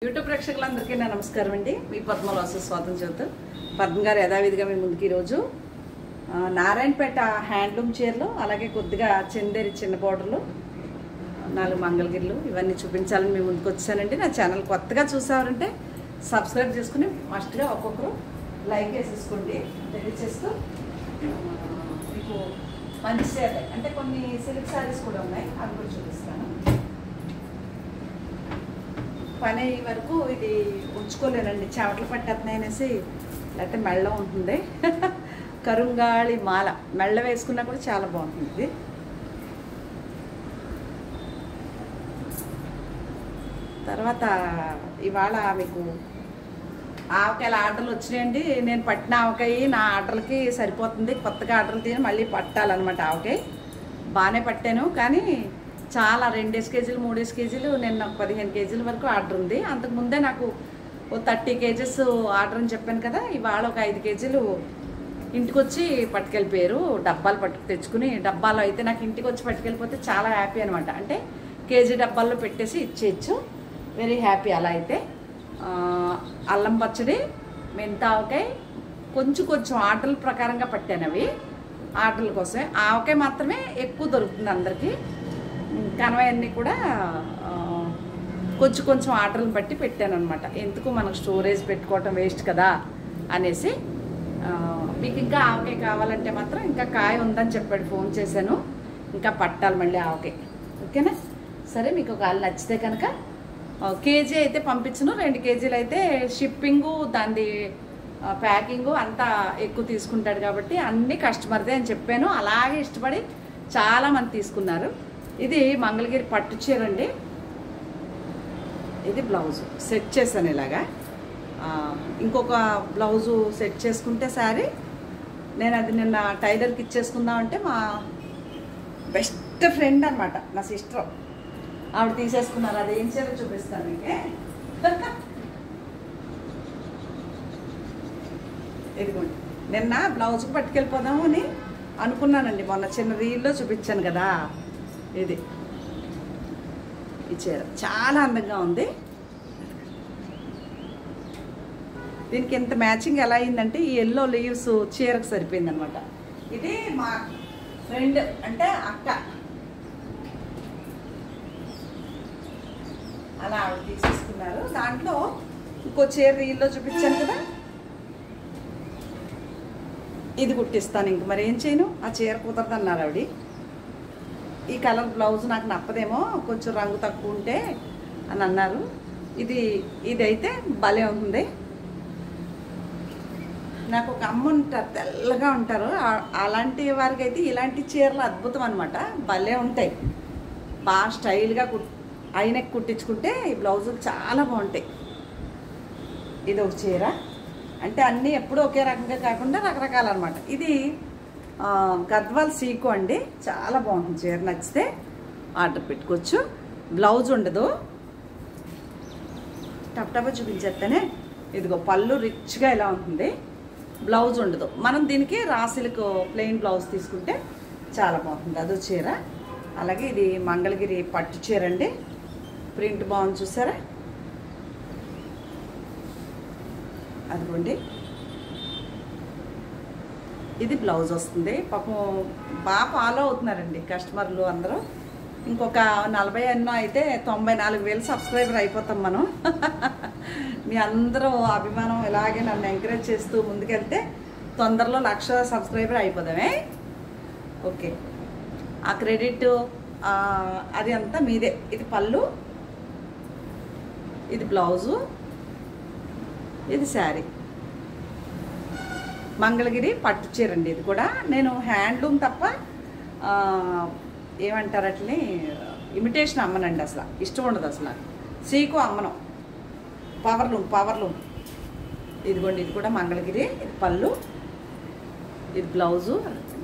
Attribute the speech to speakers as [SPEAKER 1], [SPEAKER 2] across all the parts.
[SPEAKER 1] YouTube ప్రేక్షకులందరికీ నా నమస్కారం అండి. మీ పద్మలాసు స్వాగతం చెబుతూ పద్మ గారు యథావిధిగా మీ ముందుకు ఈరోజు నారాయణపేట హ్యాండ్లూమ్ చీరలు, అలాగే కొద్దిగా చందేరి చిన్న బోర్డర్లు, 4 మంగళగిరిలు ఇవన్నీ చూపించాలని మీ ముందుకు వచ్చానండి. నా ఛానల్ కొత్తగా చూసారంటే సబ్స్క్రైబ్ చేసుకుని మస్ట్గా ఒక్కొక్కరు లైక్ వేసేసుకోండి. తెలియచేస్తూ మీకు మంచి చీరలు అంటే కొన్ని సిల్క్ శారీస్ కూడా ఉన్నాయి, అవి కూడా చూపిస్తాను. పని వరకు ఇది ఉంచుకోలేనండి, చెమటలు పట్టేస్తున్నాయి అనేసి, లేకపోతే మెళ్ళ ఉంటుంది. కరుంగాళి మాల మెళ్ళ వేసుకున్నా కూడా చాలా బాగుంటుంది. తర్వాత ఇవాళ మీకు ఆవకాయల ఆర్డర్లు వచ్చినాయండి. నేను పట్టిన ఆవకాయ నా ఆర్డర్లకి సరిపోతుంది. కొత్తగా ఆర్డర్లు తీయని మళ్ళీ పట్టాలన్నమాట. ఆవకాయ బాగానే పట్టాను, కానీ చాలా 2 కేజీలు 3 కేజీలు నేను నాకు 15 కేజీల వరకు ఆర్డర్ ఉంది. అంతకుముందే నాకు 30 కేజెస్ ఆర్డర్ అని చెప్పాను కదా. ఇవాళ ఒక 5 కేజీలు ఇంటికి వచ్చి పట్టుకెళ్ళిపోయారు. డబ్బాలు తెచ్చుకుని, డబ్బాలో అయితే నాకు ఇంటికి వచ్చి పట్టుకెళ్ళిపోతే చాలా హ్యాపీ అనమాట. అంటే కేజీ డబ్బాల్లో పెట్టేసి ఇచ్చేయచ్చు, వెరీ హ్యాపీ. అలా అయితే అల్లం పచ్చడి, మెంతావకాయ కొంచెం ఆర్డర్ల ప్రకారంగా పట్టాను. అవి ఆర్డర్ల కోసమే. ఆవకాయ మాత్రమే ఎక్కువ దొరుకుతుంది అందరికీ. కనవన్నీ కూడా కొంచెం ఆర్డర్లను బట్టి పెట్టాను అనమాట. ఎందుకు మనకు స్టోరేజ్ పెట్టుకోవటం వేస్ట్ కదా అనేసి. మీకు ఇంకా ఆవకాయ కావాలంటే మాత్రం ఇంకా కాయ ఉందని చెప్పాడు, ఫోన్ చేశాను. ఇంకా పట్టాలి మళ్ళీ ఆవకాయ. ఓకేనా? సరే, మీకు ఒకవేళ నచ్చితే కనుక కేజీ అయితే పంపించను, 2 కేజీలు అయితే షిప్పింగు, దాని ప్యాకింగు అంతా ఎక్కువ తీసుకుంటాడు కాబట్టి అన్నీ కస్టమర్దే అని చెప్పాను. అలాగే ఇష్టపడి చాలామంది తీసుకున్నారు. ఇది మంగళగిరి పట్టు చీర అండి. ఇది బ్లౌజు సెట్ చేశాను ఇలాగా. ఇంకొక బ్లౌజు సెట్ చేసుకుంటే సారీ నేను అది నిన్న టైలర్కి ఇచ్చేసుకుందామంటే మా బెస్ట్ ఫ్రెండ్ అనమాట, నా సిస్టర్, ఆవిడ తీసేసుకున్నారు. అది ఏం చీర చూపిస్తాను మీకే. ఇదిగోండి, నిన్న బ్లౌజ్కి పట్టుకెళ్ళిపోదాము అని అనుకున్నానండి. మొన్న చిన్న రీల్లో చూపించాను కదా. ఇది ఈ చీర చాలా అందంగా ఉంది. దీనికి ఎంత మ్యాచింగ్ ఎలా అయిందంటే ఈ ఎల్లో లీవ్స్ చీరకు సరిపోయింది అనమాట. ఇది మా ఫ్రెండ్ అంటే అక్క, అలా ఆవిడ తీసేసుకున్నారు. దాంట్లో ఇంకో చీర రీల్లో చూపించాను కదా, ఇది కుట్టిస్తాను. ఇంక మరి ఏం చేయను, ఆ చీర కుదరదన్నారు ఆవిడ. ఈ కలర్ బ్లౌజ్ నాకు నప్పదేమో, కొంచెం రంగు తక్కువ ఉంటే అని అన్నారు. ఇదైతే భలే ఉంది. నాకు ఒక అమ్మ ఉంటారు, తెల్లగా ఉంటారు, అలాంటి వారికి అయితే ఇలాంటి చీరలు అద్భుతం అనమాట. భలే ఉంటాయి, బాగా స్టైల్గా అయినకి కుట్టించుకుంటే ఈ బ్లౌజులు చాలా బాగుంటాయి. ఇది ఒక చీర అంటే అన్నీ ఎప్పుడూ ఒకే రకంగా కాకుండా రకరకాలు అనమాట. ఇది గద్వాల్ సీకో అండి, చాలా బాగుంటుంది చీర. నచ్చితే ఆర్డర్ పెట్టుకోవచ్చు. బ్లౌజ్ ఉండదు, టప్టపా చూపించేస్తేనే. ఇదిగో పళ్ళు రిచ్గా ఇలా ఉంటుంది, బ్లౌజ్ ఉండదు. మనం దీనికి రాసిల్క్ ప్లెయిన్ బ్లౌజ్ తీసుకుంటే చాలా బాగుంటుంది. అదో చీర. అలాగే ఇది మంగళగిరి పట్టు చీర అండి, ప్రింట్ బాగుంది చూసారా. అదిగోండి, ఇది బ్లౌజ్ వస్తుంది. పాపం బాగా ఫాలో అవుతున్నారండి కస్టమర్లు అందరూ. ఇంకొక 40 అన్నో అయితే 94,000 సబ్స్క్రైబర్ అయిపోతాం మనం. మీ అందరూ అభిమానం ఇలాగే నన్ను ఎంకరేజ్ చేస్తూ ముందుకెళ్తే తొందరలో 1,00,000 సబ్స్క్రైబర్ అయిపోదామే. ఓకే, ఆ క్రెడిట్ అది అంతా మీదే. ఇది పళ్ళు, ఇది బ్లౌజు, ఇది శారీ. మంగళగిరి పట్టు చీర అండి. ఇది కూడా నేను హ్యాండ్లూమ్ తప్ప ఏమంటారు అట్లని ఇమిటేషన్ అమ్మనండి, అసలు ఇష్టం ఉండదు అసలు. సీకు అమ్మను, పవర్లూమ్. ఇదిగోండి, ఇది కూడా మంగళగిరి. ఇది పళ్ళు, ఇది బ్లౌజు.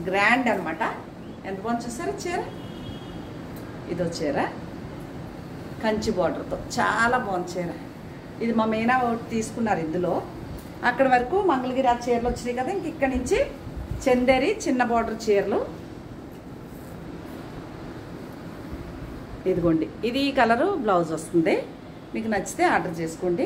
[SPEAKER 1] గ్రాండ్ అనమాట. ఎంత బాగుంది చూసారా చీర. ఇదో చీర కంచి బార్డర్తో చాలా బాగుంది చీర. ఇది మా మేనా ఒకటి తీసుకున్నారు ఇందులో. అక్కడ వరకు మంగళగిరి ఆ చీరలు వచ్చినాయి కదా. ఇంక ఇక్కడి నుంచి చందేరి చిన్న బార్డర్ చీరలు. ఇదిగోండి, ఇది ఈ కలరు బ్లౌజ్ వస్తుంది. మీకు నచ్చితే ఆర్డర్ చేసుకోండి.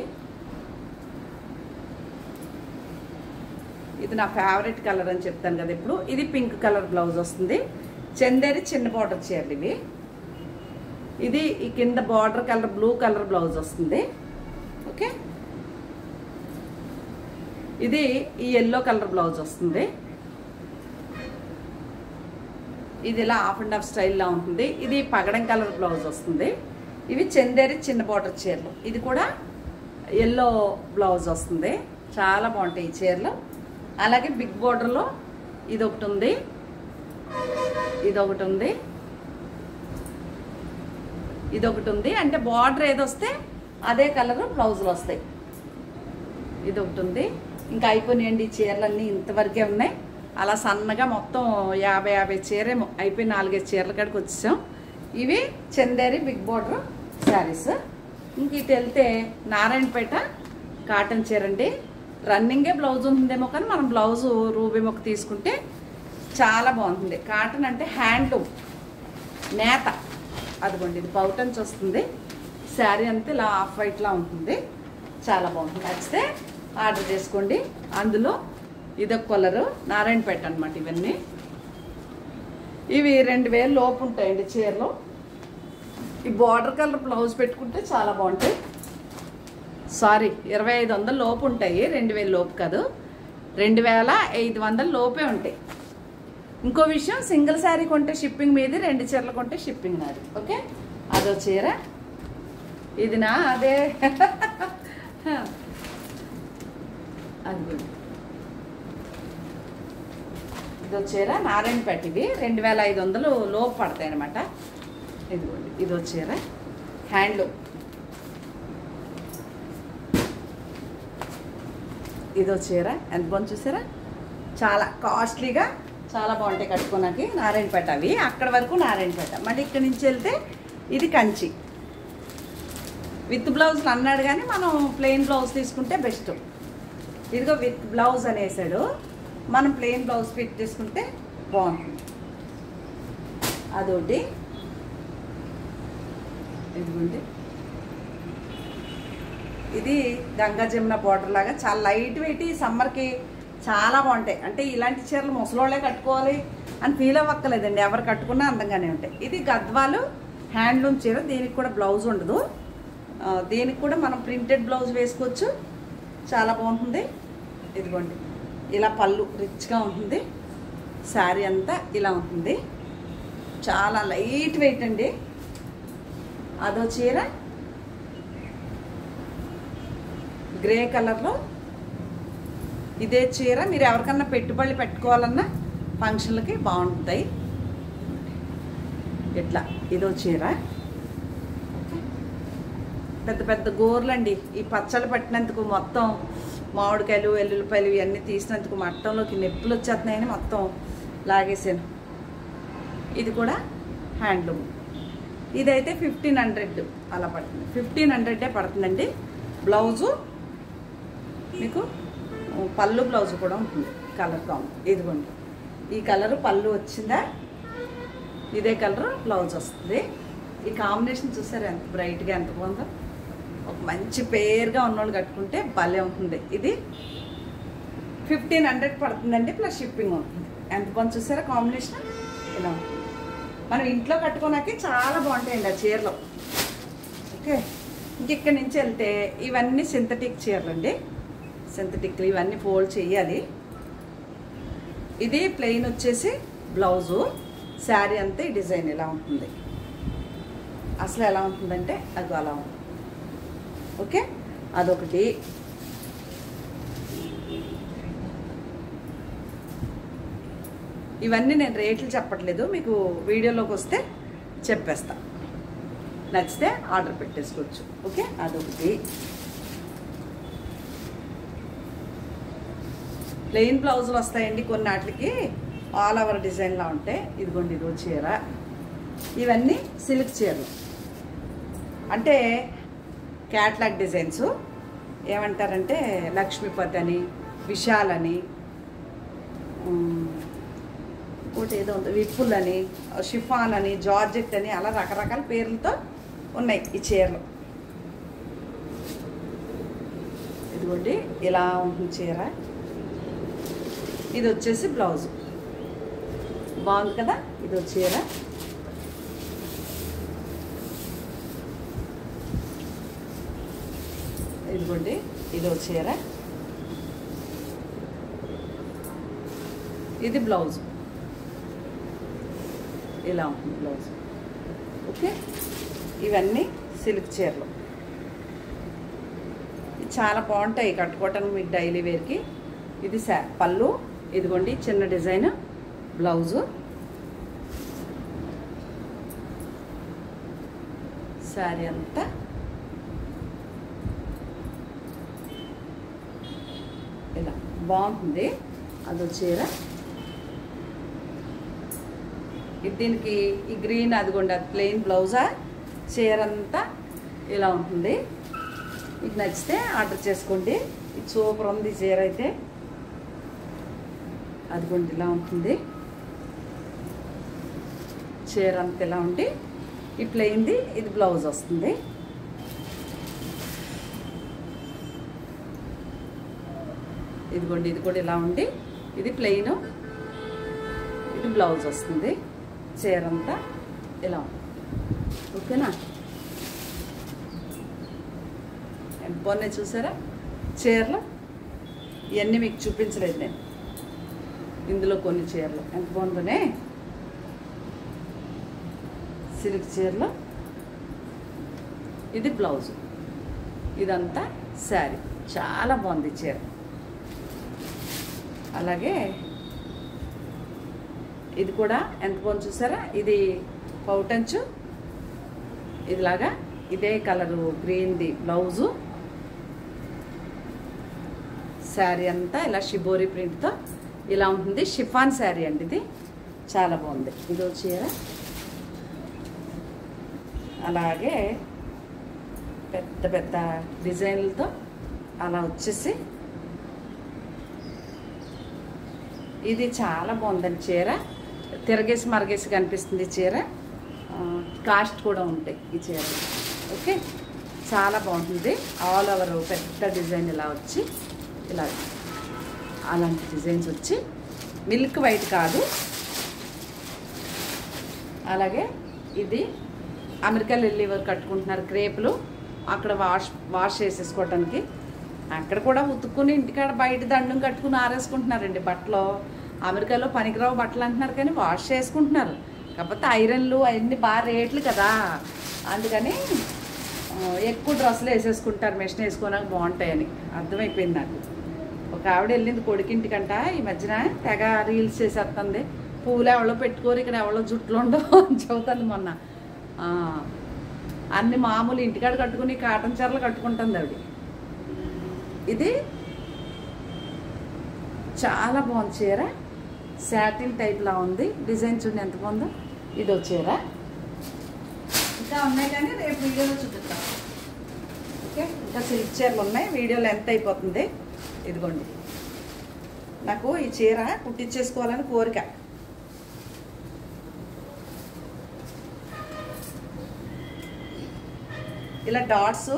[SPEAKER 1] ఇది నా ఫేవరెట్ కలర్ అని చెప్తాను కదా ఇప్పుడు. ఇది పింక్ కలర్ బ్లౌజ్ వస్తుంది. చందేరి చిన్న బార్డర్ చీరలు ఇవి. ఇది ఈ కింద border colour blue colour blouse వస్తుంది. ఓకే, ఇది ఈ ఎల్లో కలర్ బ్లౌజ్ వస్తుంది. ఇది ఇలా హాఫ్ అండ్ హాఫ్ స్టైల్లో ఉంటుంది. ఇది పగడం కలర్ బ్లౌజ్ వస్తుంది. ఇవి చందేరి చిన్న బార్డర్ చీరలు. ఇది కూడా ఎల్లో బ్లౌజ్ వస్తుంది. చాలా బాగుంటాయి ఈ చీరలు. అలాగే బిగ్ బార్డర్లో ఇదొకటి ఉంది, ఇదొకటి ఉంది, ఇదొకటి ఉంది. అంటే బార్డర్ ఏదొస్తే అదే కలర్ బ్లౌజులు వస్తాయి. ఇదొకటి ఉంది. ఇంకా అయిపోయినాయండి ఈ చీరలన్నీ, ఇంతవరకే ఉన్నాయి. అలా సన్నగా మొత్తం 50 చీరేమో అయిపోయి 4 చీరల కాడికి వచ్చేసాం. ఇవి చందేరి బిగ్ బార్డర్ శారీస్. ఇంక ఇటు వెళ్తే నారాయణపేట కాటన్ చీర అండి. రన్నింగే బ్లౌజ్ ఉంటుందేమో కానీ మనం బ్లౌజు రూబీ మొక్క తీసుకుంటే చాలా బాగుంటుంది. కాటన్ అంటే హ్యాండ్లూమ్ నేత. అదిగోండి, ఇది పౌటన్స్ వస్తుంది. శారీ అంతా ఇలా ఆఫ్ వైట్లా ఉంటుంది. చాలా బాగుంటుంది. నచ్చితే ఆర్డర్ చేసుకోండి. అందులో ఇదొక కలరు నారాయణపేట అనమాట. ఇవన్నీ ఇవి 2000 లోపు ఉంటాయండి చీరలు. ఈ బార్డర్ కలర్ బ్లౌజ్ పెట్టుకుంటే చాలా బాగుంటాయి. సారీ, 2500 లోపు ఉంటాయి, 2000 లోపు కాదు, 2500 లోపే ఉంటాయి. ఇంకో విషయం, సింగిల్ శారీ కొంటే షిప్పింగ్ మీది, 2 చీరలు కొంటే షిప్పింగ్ నాది. ఓకే, అదో చీర. ఇది నా అదే అది ఇదో చీర నారాయణపేట. ఇవి 2500 లోపు పడతాయి అనమాట. ఇదిగోండి, ఇదో చీర హ్యాండ్లూమ్. ఇదో చీర ఎంత బాగుంది చూసారా, చాలా కాస్ట్లీగా చాలా బాగుంటాయి కట్టుకోనాకి. నారాయణపేట అవి, అక్కడ వరకు నారాయణపేట. మళ్ళీ ఇక్కడి నుంచి వెళ్తే ఇది కంచి. విత్ బ్లౌజ్లు అన్నాడు కానీ మనం ప్లెయిన్ బ్లౌజ్ తీసుకుంటే బెస్ట్. ఇదిగో విత్ బ్లౌజ్ అనేసాడు, మనం ప్లెయిన్ బ్లౌజ్ ఫిట్ తీసుకుంటే బాగుంటుంది. అదొకటి. ఇదిగోండి, ఇది గంగా జమున బార్డర్ లాగా చాలా లైట్ వెయిట్. ఈ సమ్మర్కి చాలా బాగుంటాయి. అంటే ఇలాంటి చీరలు ముసలోళ్ళే కట్టుకోవాలి అని ఫీల్ అవ్వక్కర్లేదండి, ఎవరు కట్టుకున్నా అందంగానే ఉంటాయి. ఇది గద్వాలు హ్యాండ్లూమ్ చీర. దీనికి కూడా బ్లౌజ్ ఉండదు. దీనికి కూడా మనం ప్రింటెడ్ బ్లౌజ్ వేసుకోవచ్చు. చాలా బాగుంటుంది. ఇదిగోండి, ఇలా పళ్ళు రిచ్గా ఉంటుంది. శారీ అంతా ఇలా ఉంటుంది. చాలా లైట్ వెయిట్ అండి. అదో చీర గ్రే కలర్లో. ఇదే చీర మీరు ఎవరికన్నా పెట్టుబడులు పెట్టుకోవాలన్నా ఫంక్షన్లకి బాగుంటాయి. ఇట్లా ఇదో చీర. పెద్ద పెద్ద గోర్లండి. ఈ పచ్చళ్ళు పట్టినందుకు మొత్తం మామిడికాయలు ఎల్లుల్లిపాయలు ఇవన్నీ తీసినందుకు మట్టంలోకి నొప్పులు వచ్చేస్తున్నాయని మొత్తం లాగేసాను. ఇది కూడా హ్యాండ్లూమ్. ఇదైతే 1500 అలా పడుతుంది. 1500 పడుతుందండి. బ్లౌజు మీకు పళ్ళు బ్లౌజ్ కూడా ఉంటుంది. Colour comb. ఇదిగోండి, ఈ కలరు పళ్ళు వచ్చిందా, ఇదే కలర్ బ్లౌజ్ వస్తుంది. ఈ కాంబినేషన్ చూసారు ఎంత బ్రైట్గా ఎంత బాగుందో. ఒక మంచి పేరుగా ఉన్నోళ్ళు కట్టుకుంటే భలే ఉంటుంది. ఇది 1500 పడుతుందండి, ప్లస్ షిప్పింగ్ ఉంటుంది. ఎంత బాగుంది చూసారా కాంబినేషన్. ఇలా ఉంటుంది. మనం ఇంట్లో కట్టుకోనాకి చాలా బాగుంటాయండి ఆ చీరలు. ఓకే, ఇంక ఇక్కడి నుంచి వెళ్తే ఇవన్నీ సింథటిక్ చీరలు అండి. సింథటిక్లు ఇవన్నీ ఫోల్డ్ చేయాలి. ఇది ప్లెయిన్ వచ్చేసి బ్లౌజు. శారీ అంతా ఈ డిజైన్ ఇలా ఉంటుంది. అసలు ఎలా ఉంటుందంటే అది అలా ఉంటుంది. ఓకే, అదొకటి. ఇవన్నీ నేను రేట్లు చెప్పట్లేదు, మీకు వీడియోలోకి వస్తే చెప్పేస్తా. నచ్చితే ఆర్డర్ పెట్టేసుకోవచ్చు. ఓకే, అదొకటి. ప్లెయిన్ బ్లౌజులు వస్తాయండి కొన్నాటికి, ఆల్ ఓవర్ డిజైన్లా ఉంటాయి. ఇదిగోండి, ఇదో చీర. ఇవన్నీ సిల్క్ చీరలు. అంటే క్యాట్లాగ్ డిజైన్స్. ఏమంటారంటే లక్ష్మీపతి అని, విశాల్ అని, ఇంకోటి ఏదో ఉంది, విప్పుల్ అని, షిఫాన్ అని, జార్జెట్ అని, అలా రకరకాల పేర్లతో ఉన్నాయి ఈ చీరలు. ఇదిగోండి ఇలా ఉంటుంది చీర. ఇది వచ్చేసి బ్లౌజ్. బాగుంది కదా. ఇది చీర. ఇదిగోండి ఇది చీర. ఇది బ్లౌజ్. ఇలా ఉంటుంది బ్లౌజ్. ఓకే, ఇవన్నీ సిల్క్ చీరలు. చాలా బాగుంటాయి కట్టుకోవటానికి మీకు డైలీ వేర్కి. ఇది పళ్ళు. ఇదిగోండి చిన్న డిజైన్ బ్లౌజు. శారీ అంతా ఇలా బాగుంటుంది. అదో చీర. దీనికి ఈ గ్రీన్ అదిగోండి అది ప్లెయిన్ బ్లౌజా. చీర అంతా ఇలా ఉంటుంది. మీకు నచ్చితే ఆర్డర్ చేసుకోండి. ఇది సూపర్ ఉంది చీర అయితే. అదిగోండి ఇలా ఉంటుంది చీర అంతా. ఇలా ఉండి ఈ ప్లెయిన్ది ఇది బ్లౌజ్ వస్తుంది. ఇదిగోండి ఇది కూడా ఇలా ఉండి ఇది ప్లెయిన్, ఇది బ్లౌజ్ వస్తుంది. చీర అంతా ఇలా ఉంది. ఓకేనా. ఎంత బాగున్నాయి చూసారా చీరలు. ఇవన్నీ మీకు చూపించలేదు నేను. ఇందులో కొన్ని చీరలు ఎంత బాగుందనే. సిల్క్ చీరలు. ఇది బ్లౌజ్. ఇదంతా శారీ. చాలా బాగుంది చీర. అలాగే ఇది కూడా ఎంత బాగుంది చూసారా. ఇది పౌటంచు. ఇదిలాగా ఇదే కలరు గ్రీన్ది బ్లౌజు. శారీ అంతా ఇలా షిబోరి ప్రింట్తో ఇలా ఉంటుంది. షిఫాన్ శారీ అండి ఇది. చాలా బాగుంది. ఇదో చీర. అలాగే పెద్ద పెద్ద డిజైన్లతో అలా వచ్చేసి ఇది చాలా బాగుందండి చీర. తిరగేసి మరగేసి కనిపిస్తుంది చీర. కాస్ట్ కూడా ఉంటాయి ఈ చీర. ఓకే, చాలా బాగుంటుంది. ఆల్ ఓవర్ పెద్ద డిజైన్ ఇలా వచ్చి ఇలా అలాంటి డిజైన్స్ వచ్చి మిల్క్ వైట్ కాదు. అలాగే ఇది అమెరికా లిల్లీ వర్క్ కట్టుకుంటున్నారు క్రేపులు. అక్కడ వాష్ చేసేసుకోవటానికి. అక్కడ కూడా ఉతుక్కుని ఇంటికాడ బయట దండం కట్టుకుని ఆరేసుకుంటున్నారండి బట్టలు. అమెరికాలో పనికిరావు బట్టలు అంటున్నారు కానీ వాష్ చేసుకుంటున్నారు. కాకపోతే ఐరన్లు అవన్నీ బాగా రేట్లు కదా, అందుకని ఎక్కువ డ్రెస్సులు వేసేసుకుంటారు. మెషిన్ వేసుకోవడానికి బాగుంటాయని అర్థమైపోయింది నాకు. ఒక ఆవిడ వెళ్ళింది కొడుకింటికంట ఈ మధ్యన. తెగ రీల్స్ చేసేస్తుంది. పూలు ఎవరో పెట్టుకోరు, ఇక్కడ ఎవరో జుట్లు ఉండవు అని చెబుతుంది మొన్న. అన్ని మామూలు ఇంటికాడ కట్టుకుని కాటన్ చీరలు కట్టుకుంటుంది ఆవిడ. ఇది చాలా బాగుంది చీర. శాటిన్ టైప్లా ఉంది. డిజైన్ చూడండి ఎంత బాగుందో. ఇదో చీర. ఇంకా ఉన్నాయి కానీ రేపు వీడియోలో చూపిస్తాం. ఓకే, ఇంకా సిల్క్ చీరలు ఉన్నాయి. వీడియోలో ఎంత అయిపోతుంది. ఇదిగోండి నాకు ఈ చీర కుట్టించేసుకోవాలని కోరిక. ఇలా డాట్స్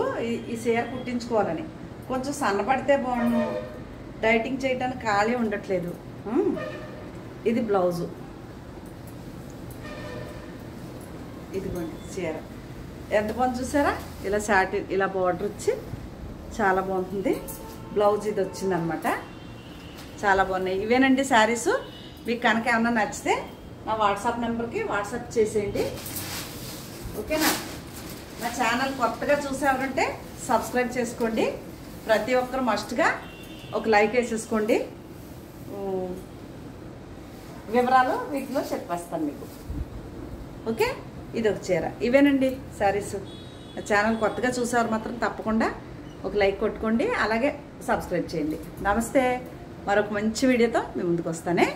[SPEAKER 1] ఈ చీర కుట్టించుకోవాలని. కొంచెం సన్నపడితే బాగుండు. డైటింగ్ చేయడానికి ఖాళీ ఉండట్లేదు. ఇది బ్లౌజు. ఇదిగోండి చీర ఎంత బాగుంది చూసారా. ఇలా శాటిన్ ఇలా బార్డర్ వచ్చి చాలా బాగుంటుంది. బ్లౌజ్ ఇది వచ్చిందనమాట. చాలా బాగున్నాయి. ఇవేనండి శారీస్. మీకు కనుక ఏమన్నా నచ్చితే నా వాట్సాప్ నెంబర్కి వాట్సాప్ చేసేయండి. ఓకేనా. నా ఛానల్ కొత్తగా చూసేవారంటే సబ్స్క్రైబ్ చేసుకోండి. ప్రతి ఒక్కరు మస్ట్గా ఒక లైక్ వేసేసుకోండి. వివరాలు వీటిలో చెప్పేస్తాను మీకు. ఓకే, ఇది ఒక చీర. ఇవేనండి శారీస్. నా ఛానల్ కొత్తగా చూసేవారు మాత్రం తప్పకుండా ఒక లైక్ కొట్టుకోండి. అలాగే సబ్స్క్రైబ్ చేయండి. నమస్తే. మరొక మంచి వీడియోతో మీ ముందుకు వస్తానే.